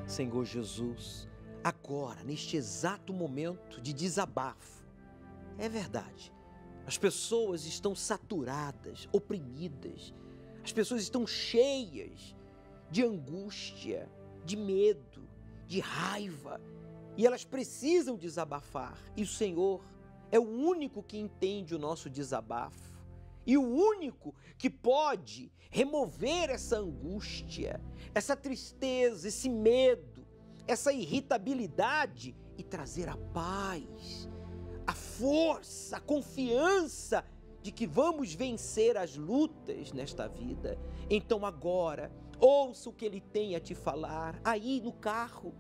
Senhor Jesus, agora, neste exato momento de desabafo, é verdade, as pessoas estão saturadas, oprimidas, as pessoas estão cheias de angústia, de medo, de raiva, e elas precisam desabafar, e o Senhor é o único que entende o nosso desabafo, e o único que pode remover essa angústia, essa tristeza, esse medo, essa irritabilidade e trazer a paz, a força, a confiança de que vamos vencer as lutas nesta vida. Então agora, ouça o que Ele tem a te falar, aí no carro,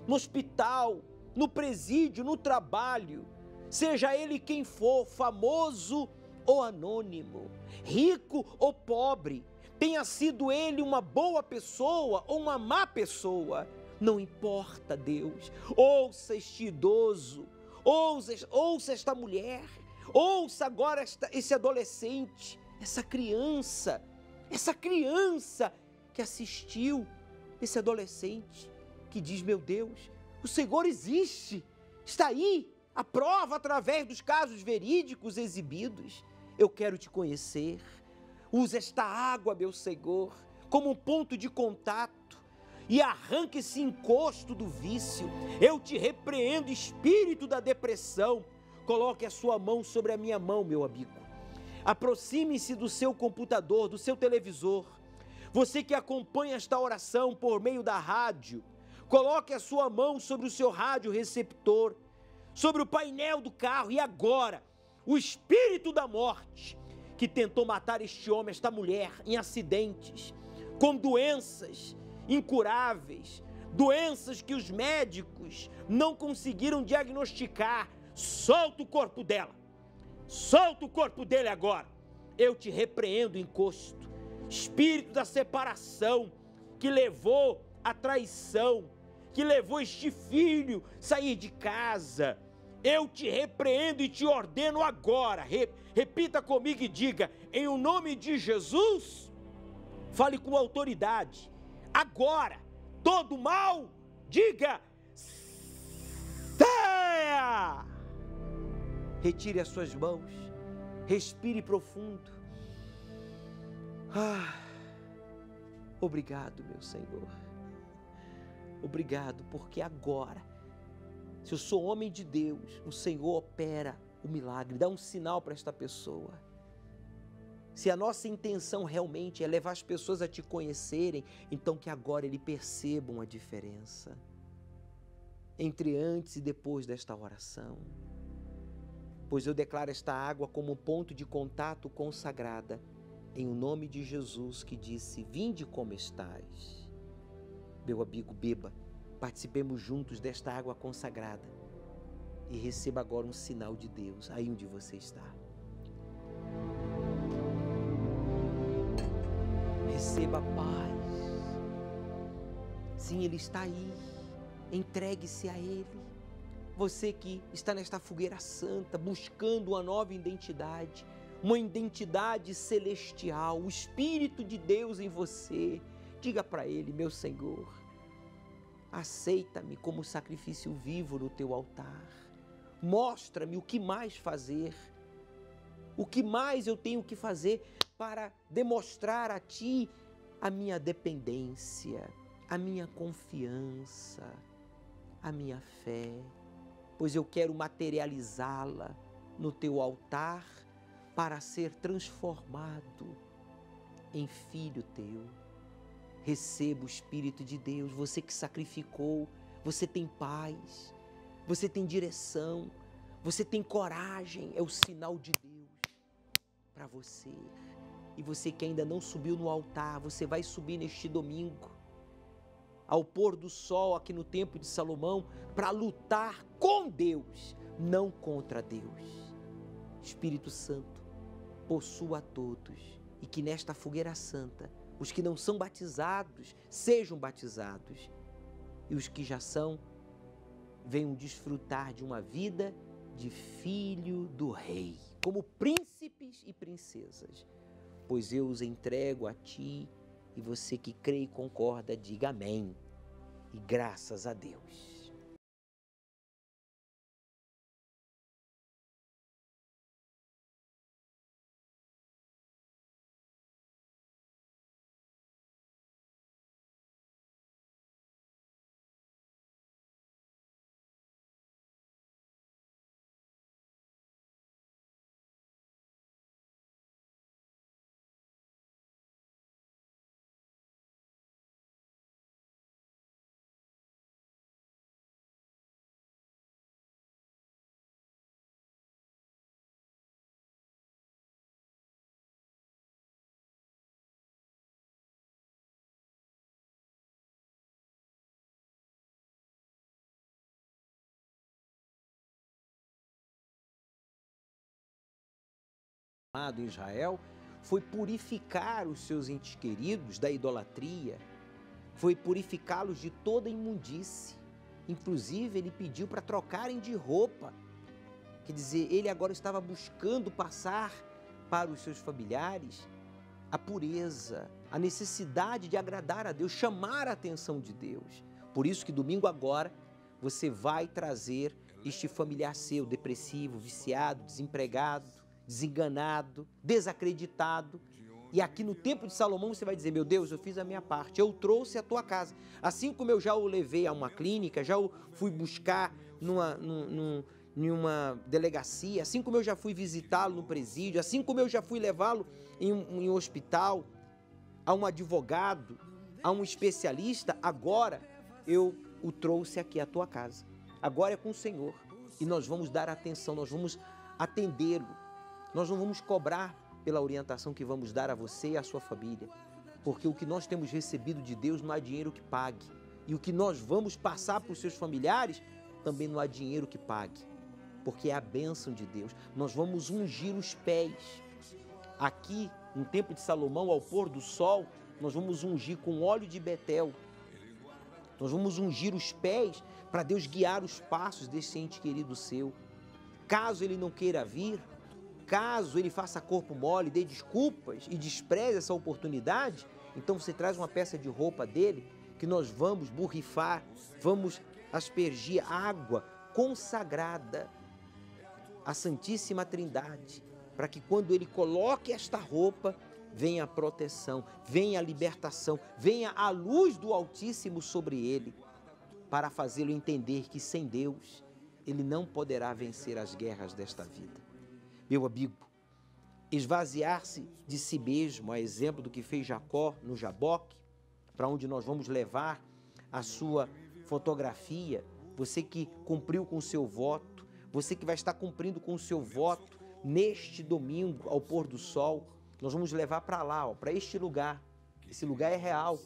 no hospital, no presídio, no trabalho, seja ele quem for, famoso ou anônimo, rico ou pobre, tenha sido ele uma boa pessoa ou uma má pessoa, não importa, Deus. Ouça este idoso, ouça esta mulher, ouça agora esse adolescente, essa criança que assistiu, esse adolescente que diz: meu Deus, o Senhor existe, está aí, a prova através dos casos verídicos exibidos. Eu quero te conhecer. Usa esta água, meu Senhor, como um ponto de contato e arranque esse encosto do vício. Eu te repreendo, espírito da depressão. Coloque a sua mão sobre a minha mão, meu amigo. Aproxime-se do seu computador, do seu televisor. Você que acompanha esta oração por meio da rádio, coloque a sua mão sobre o seu rádio receptor, sobre o painel do carro, e agora, o espírito da morte que tentou matar este homem, esta mulher, em acidentes, com doenças incuráveis, doenças que os médicos não conseguiram diagnosticar, solta o corpo dela, solta o corpo dele agora. Eu te repreendo, encosto, espírito da separação que levou a traição, que levou este filho a sair de casa. Eu te repreendo e te ordeno agora. Repita comigo e diga: em o nome de Jesus, fale com autoridade. Agora, todo mal, diga: saia! Retire as suas mãos, respire profundo. Obrigado, meu Senhor. Obrigado, porque agora, se eu sou homem de Deus, o Senhor opera o milagre, dá um sinal para esta pessoa. Se a nossa intenção realmente é levar as pessoas a te conhecerem, então que agora eles percebam a diferença entre antes e depois desta oração. Pois eu declaro esta água como ponto de contato consagrada, em o nome de Jesus, que disse: vinde como estás. Meu amigo, beba, participemos juntos desta água consagrada e receba agora um sinal de Deus aí onde você está. Receba a paz. Sim, Ele está aí. Entregue-se a Ele. Você que está nesta fogueira santa, buscando uma nova identidade, uma identidade celestial, o Espírito de Deus em você, diga para Ele: meu Senhor, aceita-me como sacrifício vivo no teu altar. Mostra-me o que mais fazer, o que mais eu tenho que fazer para demonstrar a Ti a minha dependência, a minha confiança, a minha fé, pois eu quero materializá-la no teu altar para ser transformado em filho teu. Receba o Espírito de Deus. Você que sacrificou, você tem paz, você tem direção, você tem coragem, é o sinal de Deus para você. E você que ainda não subiu no altar, você vai subir neste domingo, ao pôr do sol aqui no Templo de Salomão, para lutar com Deus, não contra Deus. Espírito Santo, possua a todos, e que nesta fogueira santa, os que não são batizados, sejam batizados, e os que já são, venham desfrutar de uma vida de filho do Rei, como príncipes e princesas, pois eu os entrego a Ti, e você que crê e concorda, diga amém. e graças a Deus. Em Israel foi purificar os seus entes queridos da idolatria, foi purificá-los de toda imundície. Inclusive, ele pediu para trocarem de roupa. Quer dizer, ele agora estava buscando passar para os seus familiares a pureza, a necessidade de agradar a Deus, chamar a atenção de Deus. Por isso que domingo agora você vai trazer este familiar seu, depressivo, viciado, desempregado, desenganado, desacreditado. E aqui no Templo de Salomão você vai dizer: meu Deus, eu fiz a minha parte, eu trouxe a tua casa. Assim como eu já o levei a uma clínica, já o fui buscar em uma delegacia, assim como eu já fui visitá-lo no presídio, assim como eu já fui levá-lo em um hospital, a um advogado, a um especialista, agora eu o trouxe aqui à tua casa. Agora é com o Senhor e nós vamos dar atenção, nós vamos atendê-lo, nós não vamos cobrar pela orientação que vamos dar a você e à sua família, porque o que nós temos recebido de Deus não há dinheiro que pague, e o que nós vamos passar para os seus familiares também não há dinheiro que pague, porque é a bênção de Deus. Nós vamos ungir os pés. Aqui, no Templo de Salomão, ao pôr do sol, nós vamos ungir com óleo de Betel. Nós vamos ungir os pés para Deus guiar os passos desse ente querido seu. Caso ele não queira vir, caso ele faça corpo mole, dê desculpas e despreze essa oportunidade, então você traz uma peça de roupa dele que nós vamos borrifar, vamos aspergir água consagrada à Santíssima Trindade, para que quando ele coloque esta roupa, venha a proteção, venha a libertação, venha a luz do Altíssimo sobre ele, para fazê-lo entender que sem Deus ele não poderá vencer as guerras desta vida. Meu amigo, esvaziar-se de si mesmo, a exemplo do que fez Jacó no Jaboque, para onde nós vamos levar a sua fotografia, você que cumpriu com o seu voto, você que vai estar cumprindo com o seu voto neste domingo, ao pôr do sol, nós vamos levar para lá, para este lugar. Esse lugar é real,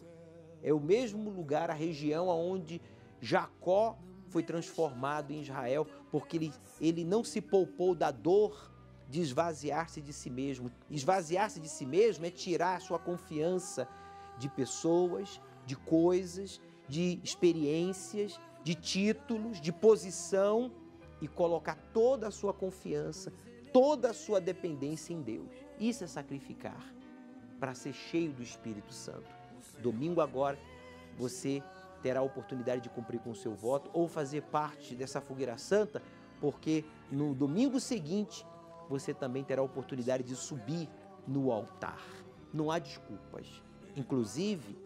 é o mesmo lugar, a região onde Jacó foi transformado em Israel, porque ele não se poupou da dor de esvaziar-se de si mesmo. Esvaziar-se de si mesmo é tirar a sua confiança de pessoas, de coisas, de experiências, de títulos, de posição e colocar toda a sua confiança, toda a sua dependência em Deus. Isso é sacrificar para ser cheio do Espírito Santo. Domingo agora você terá a oportunidade de cumprir com o seu voto ou fazer parte dessa fogueira santa, porque no domingo seguinte você também terá a oportunidade de subir no altar. Não há desculpas. Inclusive,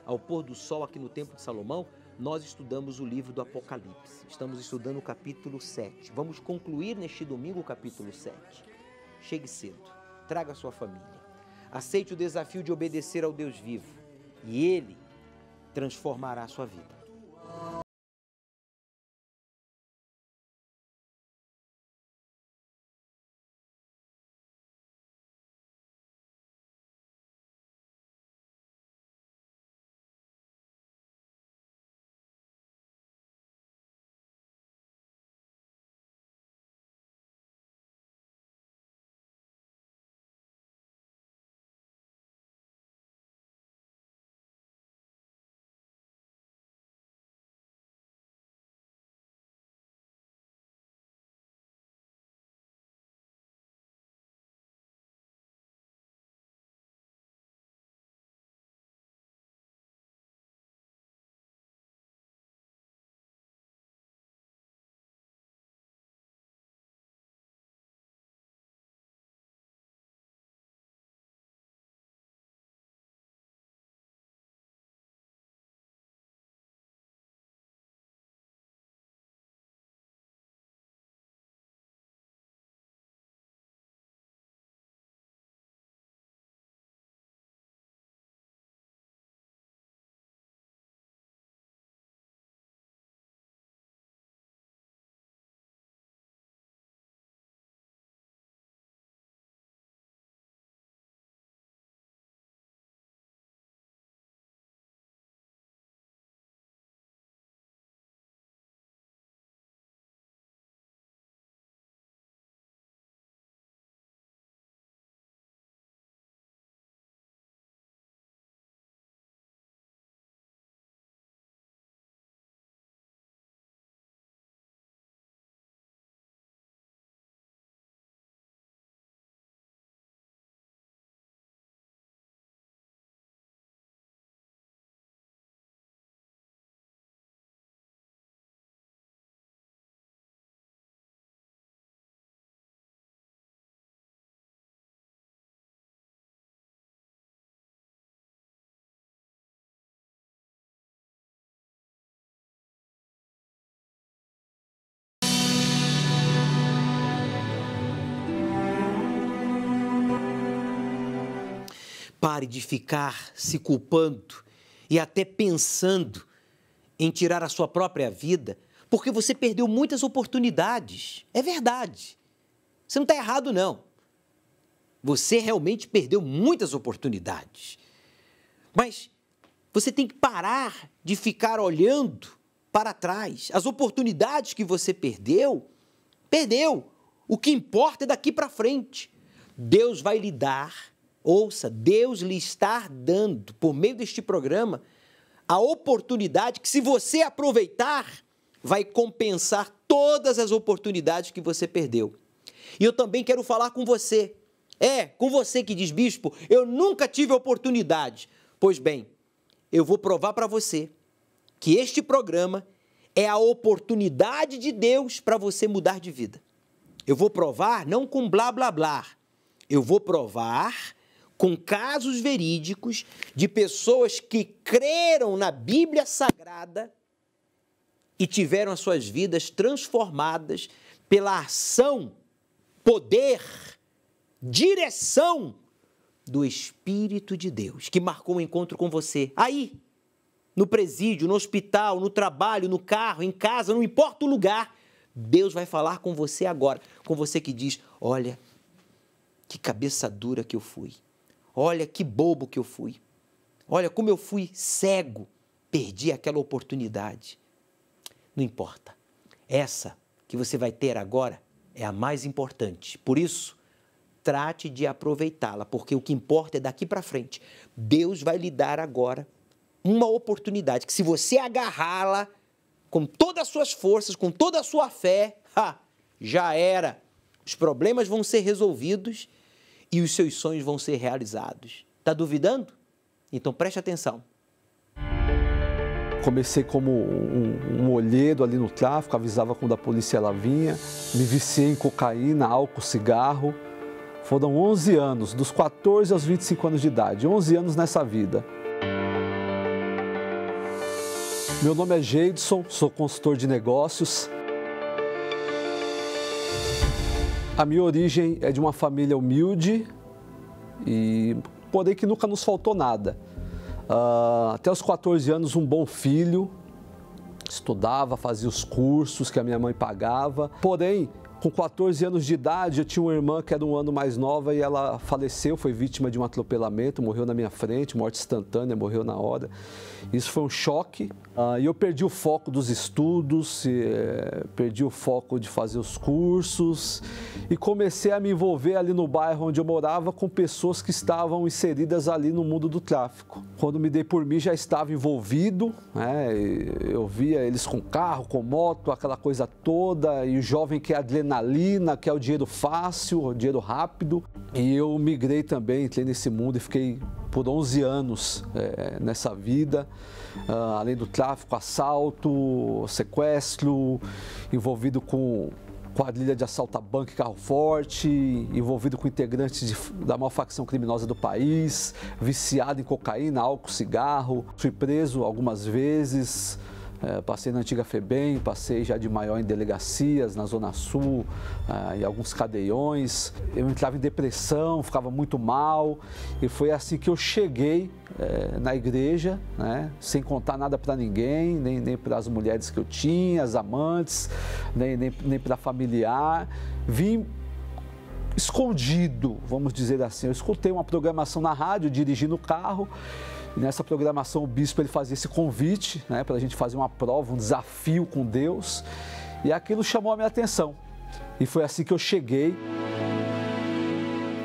ao pôr do sol aqui no Templo de Salomão, nós estudamos o livro do Apocalipse. Estamos estudando o capítulo 7. Vamos concluir neste domingo o capítulo 7. Chegue cedo, traga a sua família. Aceite o desafio de obedecer ao Deus vivo e Ele transformará a sua vida. Pare de ficar se culpando e até pensando em tirar a sua própria vida, porque você perdeu muitas oportunidades. É verdade. Você não está errado, não. Você realmente perdeu muitas oportunidades. Mas você tem que parar de ficar olhando para trás. As oportunidades que você perdeu, perdeu. O que importa é daqui para frente. Deus vai lhe dar, ouça, Deus lhe está dando, por meio deste programa, a oportunidade que, se você aproveitar, vai compensar todas as oportunidades que você perdeu. E eu também quero falar com você. Com você que diz, bispo, eu nunca tive oportunidade. Pois bem, eu vou provar para você que este programa é a oportunidade de Deus para você mudar de vida. Eu vou provar não com blá, blá, blá. Eu vou provar com casos verídicos de pessoas que creram na Bíblia Sagrada e tiveram as suas vidas transformadas pela ação, poder, direção do Espírito de Deus, que marcou um encontro com você. Aí, no presídio, no hospital, no trabalho, no carro, em casa, não importa o lugar, Deus vai falar com você agora. Com você que diz, olha, que cabeça dura que eu fui. Olha, que bobo que eu fui. Olha, como eu fui cego. Perdi aquela oportunidade. Não importa. Essa que você vai ter agora é a mais importante. Por isso, trate de aproveitá-la, porque o que importa é daqui para frente. Deus vai lhe dar agora uma oportunidade que, se você agarrá-la com todas as suas forças, com toda a sua fé, já era. Os problemas vão ser resolvidos e os seus sonhos vão ser realizados. Está duvidando? Então preste atenção. Comecei como um olheiro ali no tráfico, avisava quando a polícia ela vinha, me viciei em cocaína, álcool, cigarro. Foram 11 anos, dos 14 aos 25 anos de idade, 11 anos nessa vida. Meu nome é Geidson, sou consultor de negócios. A minha origem é de uma família humilde, porém que nunca nos faltou nada. Até os 14 anos, um bom filho, estudava, fazia os cursos que a minha mãe pagava. Porém, com 14 anos de idade, eu tinha uma irmã que era um ano mais nova e ela faleceu, foi vítima de um atropelamento, morreu na minha frente, morte instantânea, morreu na hora. Isso foi um choque e eu perdi o foco dos estudos, perdi o foco de fazer os cursos e comecei a me envolver ali no bairro onde eu morava com pessoas que estavam inseridas ali no mundo do tráfico. Quando me dei por mim, já estava envolvido, eu via eles com carro, com moto, aquela coisa toda, e o jovem quer adrenalina, quer o dinheiro fácil, o dinheiro rápido. E eu migrei também, entrei nesse mundo e fiquei por 11 anos nessa vida, além do tráfico, assalto, sequestro, envolvido com quadrilha de assalto a banco e carro forte, envolvido com integrantes da maior facção criminosa do país, viciado em cocaína, álcool, cigarro. Fui preso algumas vezes, passei na antiga FEBEM, passei já de maior em delegacias, na Zona Sul, em alguns cadeiões. Eu entrava em depressão, ficava muito mal e foi assim que eu cheguei na igreja, sem contar nada para ninguém, nem para as mulheres que eu tinha, as amantes, nem para familiar. Vim escondido, vamos dizer assim. Eu escutei uma programação na rádio, dirigindo o carro. E nessa programação o bispo ele fazia esse convite, para a gente fazer uma prova, um desafio com Deus. E aquilo chamou a minha atenção. E foi assim que eu cheguei.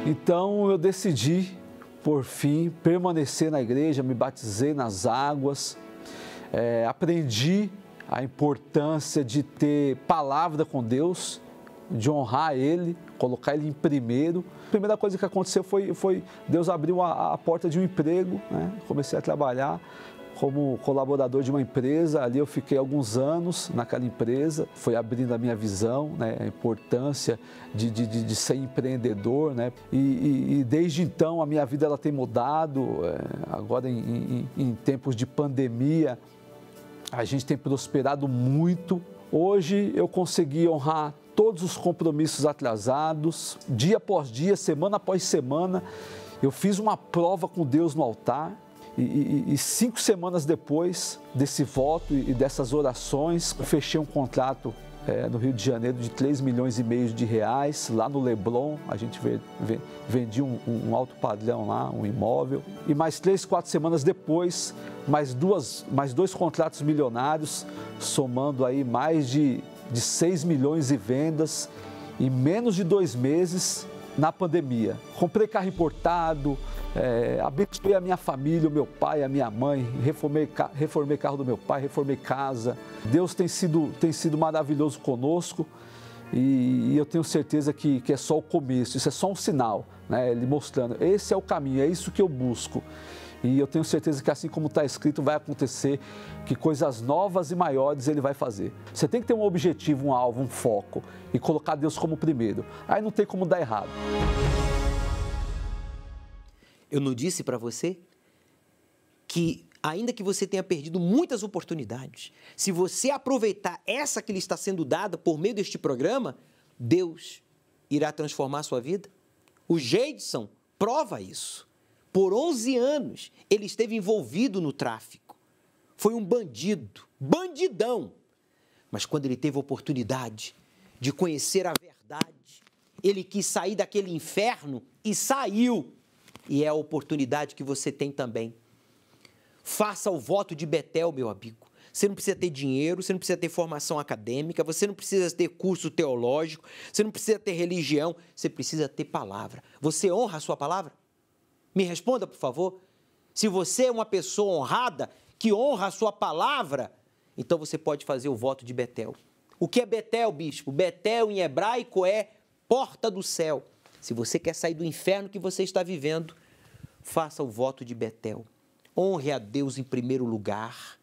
Então eu decidi, por fim, permanecer na igreja, me batizei nas águas, aprendi a importância de ter palavra com Deus, de honrar Ele, colocar Ele em primeiro. A primeira coisa que aconteceu foi Deus abriu a porta de um emprego, Comecei a trabalhar como colaborador de uma empresa. Ali eu fiquei alguns anos naquela empresa, foi abrindo a minha visão, a importância de ser empreendedor, E desde então a minha vida ela tem mudado. Agora em tempos de pandemia a gente tem prosperado muito. Hoje eu consegui honrar todos os compromissos atrasados, dia após dia, semana após semana. Eu fiz uma prova com Deus no altar e 5 semanas depois desse voto e dessas orações, eu fechei um contrato no Rio de Janeiro de 3,5 milhões de reais, lá no Leblon. A gente vendia um alto padrão lá, um imóvel. E mais 3, 4 semanas depois, mais 2 contratos milionários, somando aí mais de 6 milhões em vendas em menos de 2 meses na pandemia. Comprei carro importado, abençoei a minha família, o meu pai, a minha mãe, reformei carro do meu pai, reformei casa. Deus tem sido maravilhoso conosco e eu tenho certeza que é só o começo, isso é só um sinal, né? Ele mostrando, esse é o caminho, é isso que eu busco. E eu tenho certeza que assim como está escrito, vai acontecer, que coisas novas e maiores Ele vai fazer. Você tem que ter um objetivo, um alvo, um foco e colocar Deus como primeiro. Aí não tem como dar errado. Eu não disse para você que, ainda que você tenha perdido muitas oportunidades, se você aproveitar essa que lhe está sendo dada por meio deste programa, Deus irá transformar a sua vida? O Geidson prova isso. Por 11 anos, ele esteve envolvido no tráfico. Foi um bandido, bandidão. Mas quando ele teve a oportunidade de conhecer a verdade, ele quis sair daquele inferno e saiu. E é a oportunidade que você tem também. Faça o voto de Betel, meu amigo. Você não precisa ter dinheiro, você não precisa ter formação acadêmica, você não precisa ter curso teológico, você não precisa ter religião, você precisa ter palavra. Você honra a sua palavra? Me responda, por favor. Se você é uma pessoa honrada, que honra a sua palavra, então você pode fazer o voto de Betel. O que é Betel, bispo? Betel em hebraico é porta do céu. Se você quer sair do inferno que você está vivendo, faça o voto de Betel. Honre a Deus em primeiro lugar.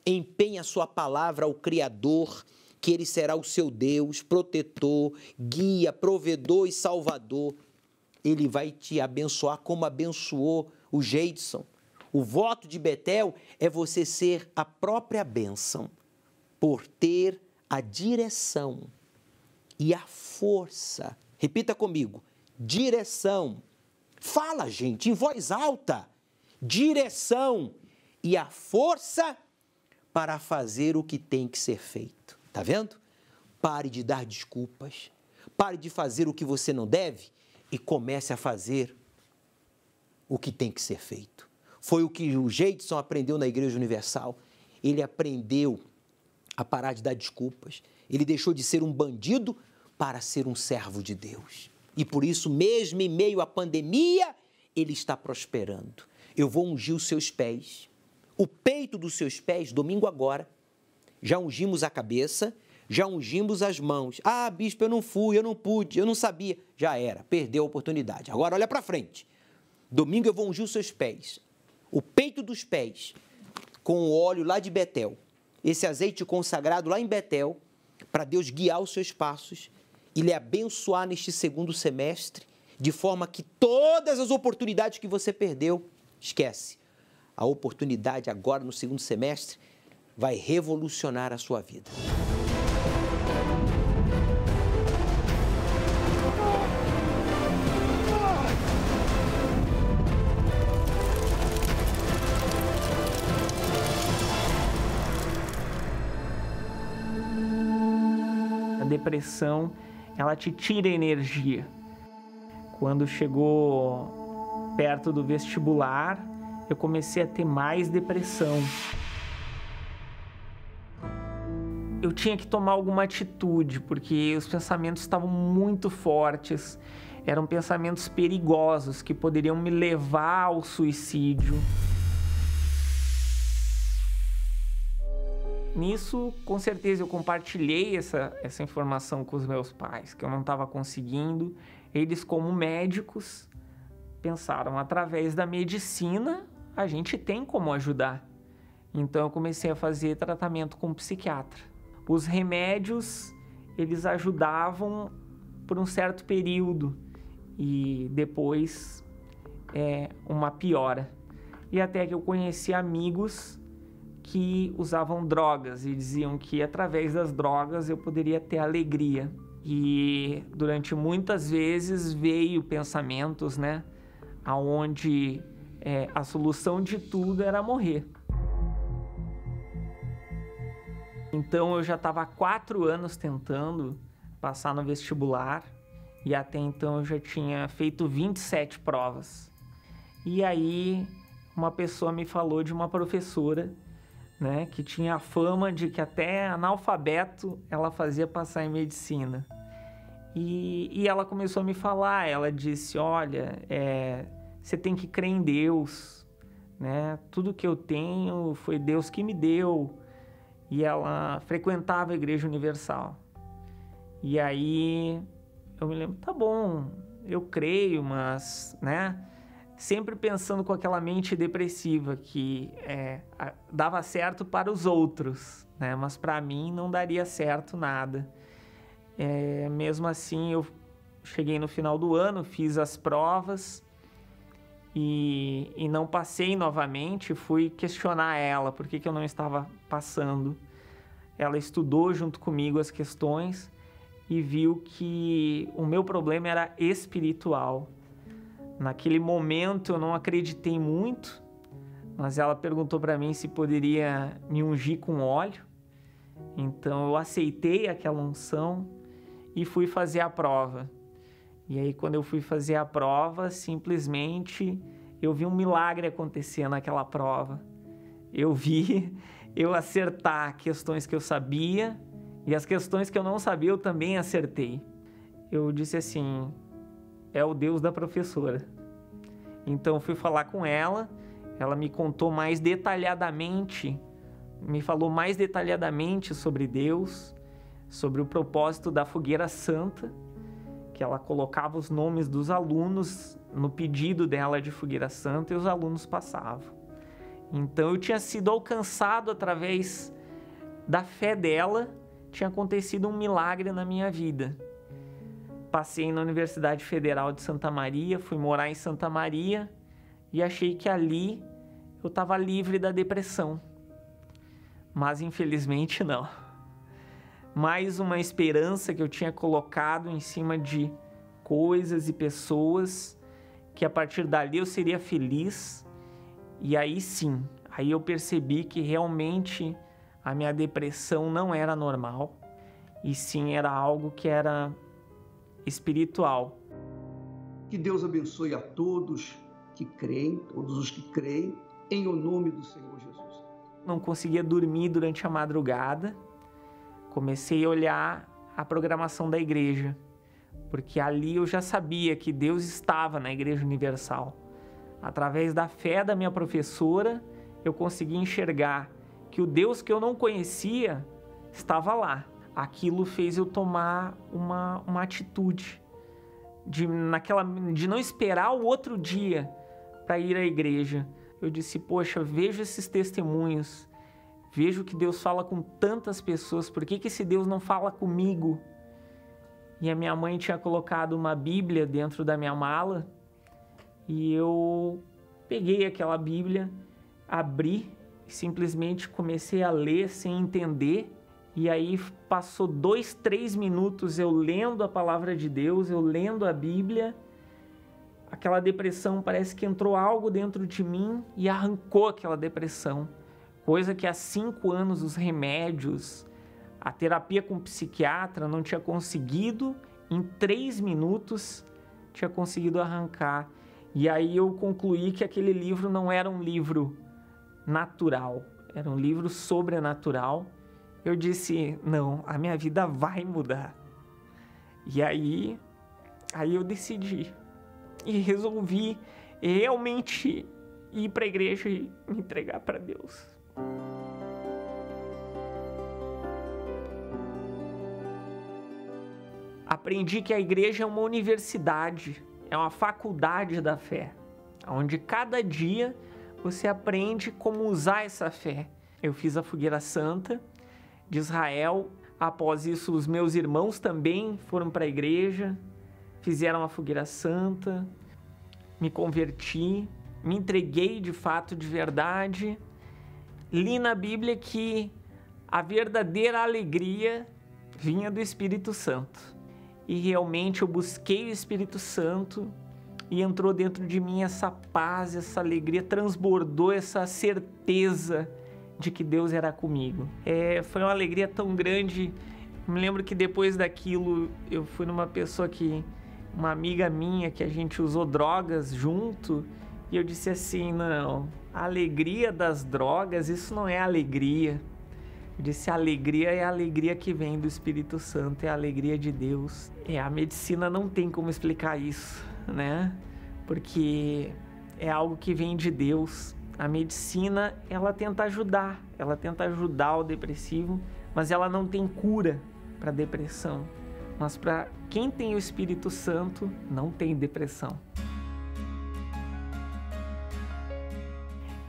Empenhe a sua palavra ao Criador, que Ele será o seu Deus, protetor, guia, provedor e salvador. Ele vai te abençoar como abençoou o Geidson. O voto de Betel é você ser a própria bênção, por ter a direção e a força. Repita comigo, direção. Fala, gente, em voz alta. Direção e a força para fazer o que tem que ser feito. Tá vendo? Pare de dar desculpas. Pare de fazer o que você não deve e comece a fazer o que tem que ser feito. Foi o que o Geidson aprendeu na Igreja Universal. Ele aprendeu a parar de dar desculpas. Ele deixou de ser um bandido para ser um servo de Deus. E por isso, mesmo em meio à pandemia, ele está prosperando. Eu vou ungir os seus pés, o peito dos seus pés, domingo agora. Já ungimos a cabeça, já ungimos as mãos. Ah, bispo, eu não fui, eu não pude, eu não sabia. Já era, perdeu a oportunidade. Agora olha para frente. Domingo eu vou ungir os seus pés, o peito dos pés, com o óleo lá de Betel. Esse azeite consagrado lá em Betel, para Deus guiar os seus passos e lhe abençoar neste segundo semestre, de forma que todas as oportunidades que você perdeu, esquece. A oportunidade agora no segundo semestre vai revolucionar a sua vida. A depressão, ela te tira energia. Quando chegou perto do vestibular, eu comecei a ter mais depressão. Eu tinha que tomar alguma atitude, porque os pensamentos estavam muito fortes. Eram pensamentos perigosos que poderiam me levar ao suicídio. Nisso, com certeza, eu compartilhei essa informação com os meus pais, que eu não estava conseguindo. Eles, como médicos, pensaram, através da medicina, a gente tem como ajudar. Então, eu comecei a fazer tratamento com psiquiatra. Os remédios, eles ajudavam por um certo período e depois uma piora. E até que eu conheci amigos que usavam drogas e diziam que através das drogas eu poderia ter alegria. E durante muitas vezes veio pensamentos, aonde a solução de tudo era morrer. Então eu já estava há 4 anos tentando passar no vestibular e até então eu já tinha feito 27 provas. E aí uma pessoa me falou de uma professora, né, que tinha a fama de que até analfabeto ela fazia passar em medicina. E ela começou a me falar, ela disse, olha, você tem que crer em Deus, né? Tudo que eu tenho foi Deus que me deu. E ela frequentava a Igreja Universal. E aí eu me lembro, tá bom, eu creio, mas, né? Sempre pensando com aquela mente depressiva que dava certo para os outros, né? Mas para mim não daria certo nada. Mesmo assim, eu cheguei no final do ano, fiz as provas e não passei novamente. Fui questionar ela por que eu não estava passando. Ela estudou junto comigo as questões e viu que o meu problema era espiritual. Naquele momento eu não acreditei muito, mas ela perguntou para mim se poderia me ungir com óleo. Então eu aceitei aquela unção e fui fazer a prova. E aí quando eu fui fazer a prova, simplesmente eu vi um milagre acontecer naquela prova. Eu vi eu acertar questões que eu sabia e as questões que eu não sabia eu também acertei. Eu disse assim, é o Deus da professora. Então eu fui falar com ela, ela me contou mais detalhadamente, me falou mais detalhadamente sobre Deus, sobre o propósito da fogueira santa, que ela colocava os nomes dos alunos no pedido dela de fogueira santa e os alunos passavam. Então eu tinha sido alcançado através da fé dela, tinha acontecido um milagre na minha vida. Passei na Universidade Federal de Santa Maria, fui morar em Santa Maria e achei que ali eu estava livre da depressão. Mas infelizmente não. Mais uma esperança que eu tinha colocado em cima de coisas e pessoas, que a partir dali eu seria feliz. E aí sim, aí eu percebi que realmente a minha depressão não era normal, e sim era algo que era espiritual. Que Deus abençoe a todos que creem, todos os que creem, em o nome do Senhor Jesus. Não conseguia dormir durante a madrugada. Comecei a olhar a programação da igreja, porque ali eu já sabia que Deus estava na Igreja Universal. Através da fé da minha professora, eu consegui enxergar que o Deus que eu não conhecia estava lá. Aquilo fez eu tomar uma atitude de não esperar o outro dia para ir à igreja. Eu disse, poxa, vejo esses testemunhos, vejo que Deus fala com tantas pessoas, por que esse Deus não fala comigo? E a minha mãe tinha colocado uma Bíblia dentro da minha mala e eu peguei aquela Bíblia, abri e simplesmente comecei a ler sem entender. E aí passou 2, 3 minutos eu lendo a palavra de Deus, eu lendo a Bíblia. Aquela depressão, parece que entrou algo dentro de mim e arrancou aquela depressão. Coisa que há 5 anos os remédios, a terapia com psiquiatra não tinha conseguido, em 3 minutos tinha conseguido arrancar. E aí eu concluí que aquele livro não era um livro natural, era um livro sobrenatural. Eu disse, não, a minha vida vai mudar. E aí eu decidi e resolvi realmente ir para a igreja e me entregar para Deus. Aprendi que a igreja é uma universidade, é uma faculdade da fé, onde cada dia você aprende como usar essa fé. Eu fiz a Fogueira Santa de Israel. Após isso, os meus irmãos também foram para a igreja, fizeram a Fogueira Santa, me converti, me entreguei de fato, de verdade. Li na Bíblia que a verdadeira alegria vinha do Espírito Santo. E realmente eu busquei o Espírito Santo, e entrou dentro de mim essa paz, essa alegria, transbordou essa certeza de que Deus era comigo. Foi uma alegria tão grande. Me lembro que depois daquilo eu fui numa pessoa uma amiga minha, que a gente usou drogas junto, e eu disse assim: não, a alegria das drogas, isso não é alegria. Eu disse: a alegria é a alegria que vem do Espírito Santo, é a alegria de Deus. A medicina não tem como explicar isso, né? Porque é algo que vem de Deus. A medicina, ela tenta ajudar o depressivo, mas ela não tem cura para depressão. Mas para quem tem o Espírito Santo, não tem depressão.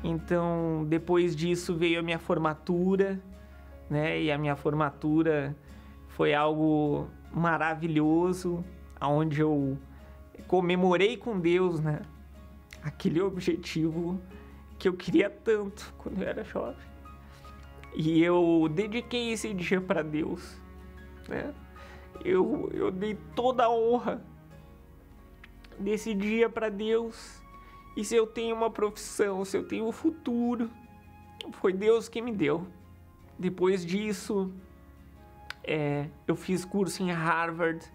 Então, depois disso veio a minha formatura, né? E a minha formatura foi algo maravilhoso, onde eu comemorei com Deus, né? Aquele objetivo que eu queria tanto quando eu era jovem. E eu dediquei esse dia para Deus, né? Eu dei toda a honra desse dia para Deus. E se eu tenho uma profissão, se eu tenho um futuro, foi Deus que me deu. Depois disso, eu fiz curso em Harvard,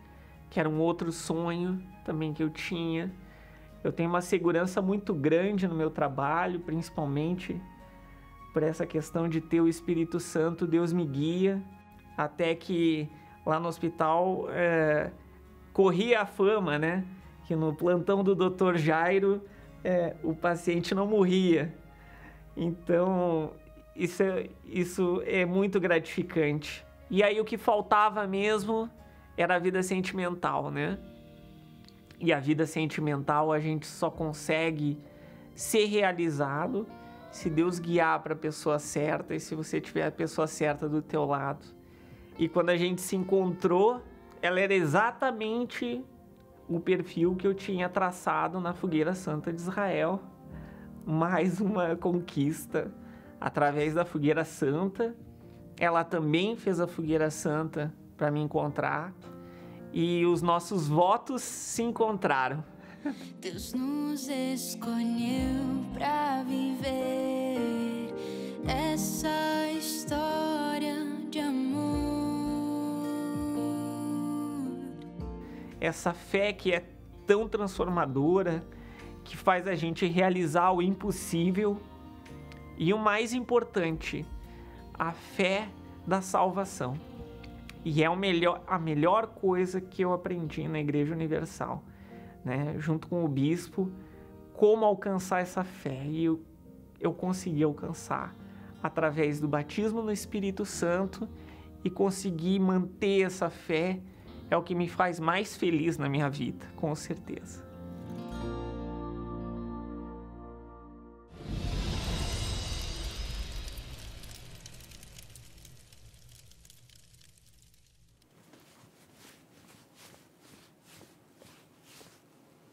que era um outro sonho também que eu tinha. Eu tenho uma segurança muito grande no meu trabalho, principalmente por essa questão de ter o Espírito Santo. Deus me guia, até que lá no hospital corria a fama, né? Que no plantão do Dr. Jairo, o paciente não morria. Então, isso é muito gratificante. E aí o que faltava mesmo era a vida sentimental, né? E a vida sentimental a gente só consegue ser realizado se Deus guiar para a pessoa certa e se você tiver a pessoa certa do teu lado. E quando a gente se encontrou, ela era exatamente o perfil que eu tinha traçado na Fogueira Santa de Israel. Mais uma conquista através da Fogueira Santa. Ela também fez a Fogueira Santa para me encontrar. E os nossos votos se encontraram. Deus nos escolheu para viver essa história de amor. Essa fé que é tão transformadora, que faz a gente realizar o impossível. E o mais importante, a fé da salvação. E é a melhor coisa que eu aprendi na Igreja Universal, né? Junto com o bispo, como alcançar essa fé. E eu consegui alcançar através do batismo no Espírito Santo, e conseguir manter essa fé é o que me faz mais feliz na minha vida, com certeza.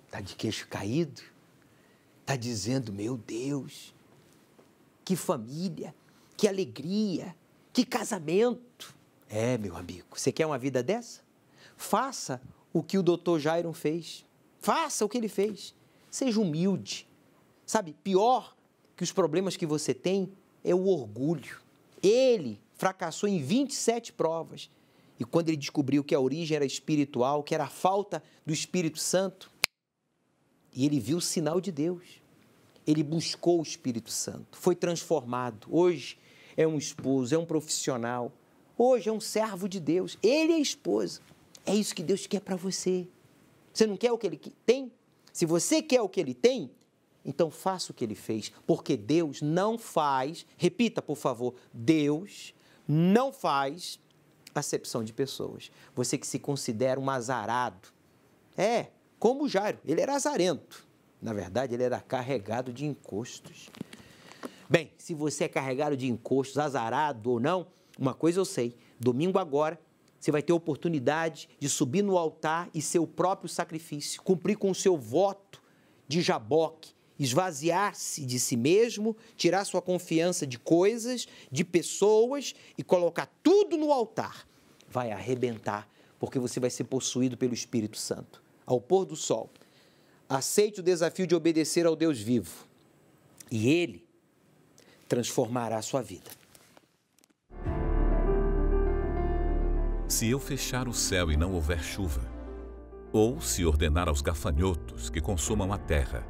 Está de queixo caído? Está dizendo: meu Deus, que família, que alegria, que casamento. Meu amigo, você quer uma vida dessa? Faça o que o Dr. Jairo fez. Faça o que ele fez. Seja humilde. Sabe, pior que os problemas que você tem é o orgulho. Ele fracassou em 27 provas. E quando ele descobriu que a origem era espiritual, que era a falta do Espírito Santo, e ele viu o sinal de Deus. Ele buscou o Espírito Santo, foi transformado. Hoje é um esposo, é um profissional. Hoje é um servo de Deus. Ele é a esposa. É isso que Deus quer para você. Você não quer o que ele tem? Se você quer o que ele tem, então faça o que ele fez. Porque Deus não faz, repita por favor, Deus não faz acepção de pessoas. Você que se considera um azarado. Como Jairo, ele era azarento. Na verdade, ele era carregado de encostos. Bem, se você é carregado de encostos, azarado ou não, uma coisa eu sei, domingo agora, você vai ter a oportunidade de subir no altar e ser o próprio sacrifício, cumprir com o seu voto de Jaboque, esvaziar-se de si mesmo, tirar sua confiança de coisas, de pessoas e colocar tudo no altar. Vai arrebentar, porque você vai ser possuído pelo Espírito Santo. Ao pôr do sol, Aceite o desafio de obedecer ao Deus vivo e Ele transformará a sua vida. Se eu fechar o céu e não houver chuva, ou se ordenar aos gafanhotos que consumam a terra,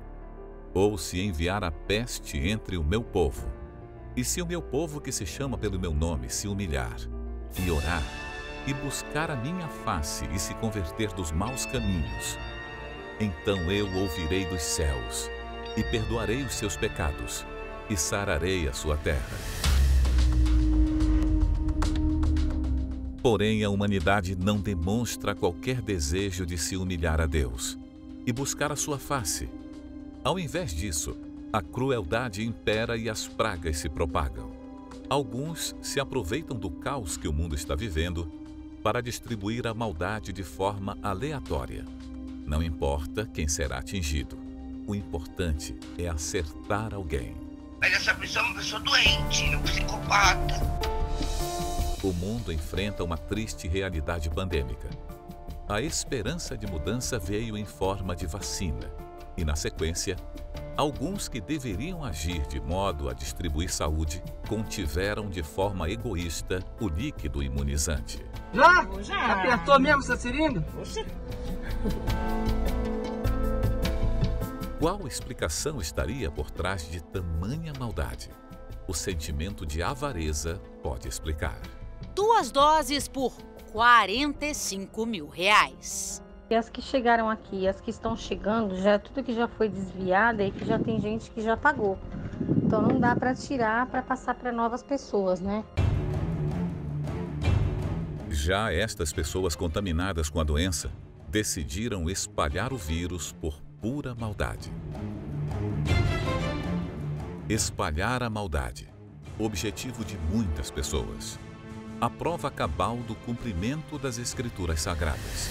ou se enviar a peste entre o meu povo, e se o meu povo que se chama pelo meu nome se humilhar, e orar, e buscar a minha face e se converter dos maus caminhos, então eu ouvirei dos céus, e perdoarei os seus pecados, e sararei a sua terra. Porém, a humanidade não demonstra qualquer desejo de se humilhar a Deus e buscar a sua face. Ao invés disso, a crueldade impera e as pragas se propagam. Alguns se aproveitam do caos que o mundo está vivendo para distribuir a maldade de forma aleatória. Não importa quem será atingido. O importante é acertar alguém. Mas essa pessoa é uma pessoa doente, um psicopata. O mundo enfrenta uma triste realidade pandêmica. A esperança de mudança veio em forma de vacina. E, na sequência, alguns que deveriam agir de modo a distribuir saúde, contiveram de forma egoísta o líquido imunizante. Já? Apertou mesmo essa seringa? Qual explicação estaria por trás de tamanha maldade? O sentimento de avareza pode explicar. 2 doses por R$45 mil. E as que chegaram aqui, as que estão chegando, já tudo que já foi desviado e que já tem gente que já pagou. Então não dá para tirar para passar para novas pessoas, né? Já estas pessoas contaminadas com a doença decidiram espalhar o vírus por pura maldade. Espalhar a maldade, objetivo de muitas pessoas. A prova cabal do cumprimento das Escrituras Sagradas.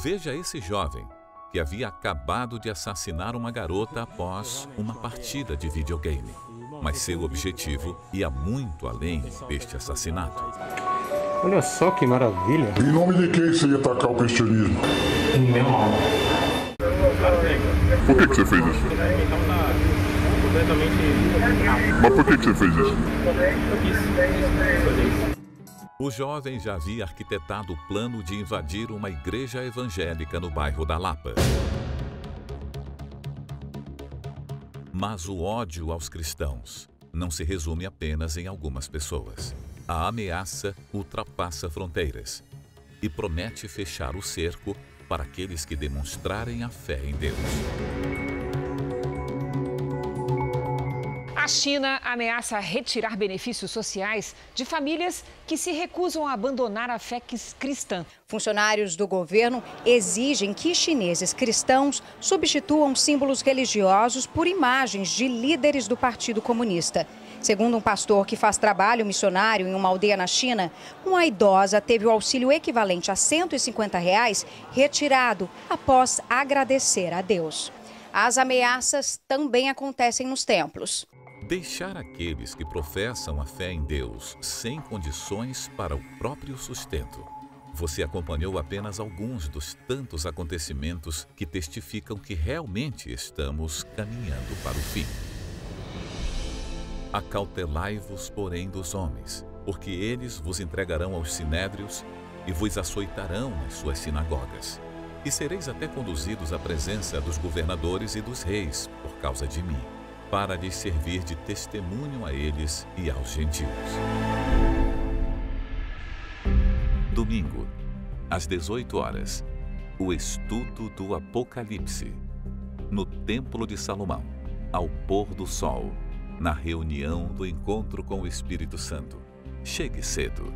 Veja esse jovem que havia acabado de assassinar uma garota após uma partida de videogame. Mas seu objetivo ia muito além deste assassinato. Olha só que maravilha. Em nome de quem você ia atacar o cristianismo? Em meu nome. Por que você fez isso? Mas por que você fez isso? O jovem já havia arquitetado o plano de invadir uma igreja evangélica no bairro da Lapa. Mas o ódio aos cristãos não se resume apenas em algumas pessoas. A ameaça ultrapassa fronteiras e promete fechar o cerco para aqueles que demonstrarem a fé em Deus. A China ameaça retirar benefícios sociais de famílias que se recusam a abandonar a fé cristã. Funcionários do governo exigem que chineses cristãos substituam símbolos religiosos por imagens de líderes do Partido Comunista. Segundo um pastor que faz trabalho missionário em uma aldeia na China, uma idosa teve o auxílio equivalente a R$150 retirado após agradecer a Deus. As ameaças também acontecem nos templos. Deixar aqueles que professam a fé em Deus sem condições para o próprio sustento. Você acompanhou apenas alguns dos tantos acontecimentos que testificam que realmente estamos caminhando para o fim. Acautelai-vos, porém, dos homens, porque eles vos entregarão aos sinédrios e vos açoitarão nas suas sinagogas. E sereis até conduzidos à presença dos governadores e dos reis por causa de mim, para lhes servir de testemunho a eles e aos gentios. Domingo, às 18 horas, o estudo do Apocalipse, no Templo de Salomão, ao pôr do sol, na reunião do encontro com o Espírito Santo. Chegue cedo.